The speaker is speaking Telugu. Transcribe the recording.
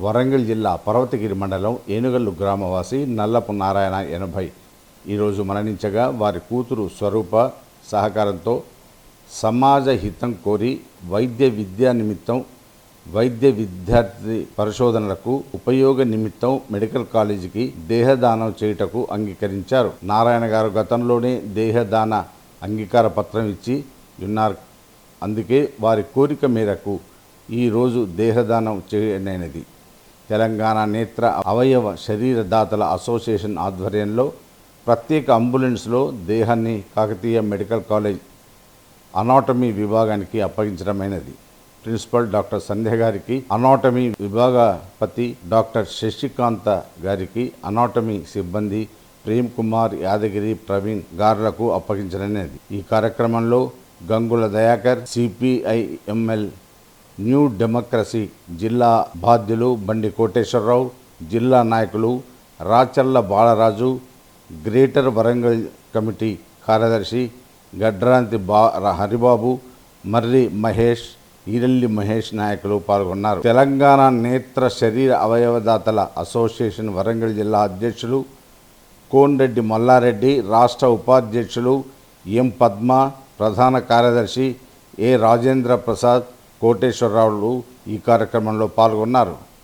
వరంగల్ జిల్లా పర్వతగిరి మండలం ఏనుగల్లు గ్రామవాసి నల్లపు నారాయణ 80 ఈరోజు మరణించగా వారి కూతురు స్వరూప సహకారంతో సమాజ హితం కోరి వైద్య విద్యార్థి పరిశోధనలకు ఉపయోగ నిమిత్తం మెడికల్ కాలేజీకి దేహదానం చేయుటకు అంగీకరించారు. నారాయణ గారు గతంలోనే దేహదాన అంగీకార పత్రం ఇచ్చి ఉన్నారు. అందుకే వారి కోరిక మేరకు ఈరోజు దేహదానం చేయనైనది. తెలంగాణ నేత్ర అవయవ శరీరదాతల అసోసియేషన్ ఆధ్వర్యంలో ప్రత్యేక అంబులెన్స్లో దేహాన్ని కాకతీయ మెడికల్ కాలేజ్ అనాటమీ విభాగానికి అప్పగించడమైనది. ప్రిన్సిపల్ డాక్టర్ సంధ్య గారికి, అనాటమీ విభాగపతి డాక్టర్ శశికాంత గారికి, అనాటమీ సిబ్బంది ప్రేమ్ కుమార్, యాదగిరి, ప్రవీణ్ గార్లకు అప్పగించడమైనది. ఈ కార్యక్రమంలో Gangula Dayakar, CPIML new democracy జిల్లా బాధ్యులు బండి కోటేశ్వరరావు, జిల్లా నాయకులు రాచర్ల బాలరాజు, గ్రేటర్ వరంగల్ కమిటీ కార్యదర్శి గడ్రాంతి హరిబాబు, మర్రి మహేష్, ఈరల్లి మహేష్ నాయకులు పాల్గొన్నారు. తెలంగాణ నేత్ర శరీర అవయవదాతల అసోసియేషన్ వరంగల్ జిల్లా అధ్యక్షులు కోన్రెడ్డి మల్లారెడ్డి, రాష్ట్ర ఉపాధ్యక్షులు ఎం పద్మ, ప్రధాన కార్యదర్శి ఏ రాజేంద్ర ప్రసాద్, కోటేశ్వరరావులు ఈ కార్యక్రమంలో పాల్గొన్నారు.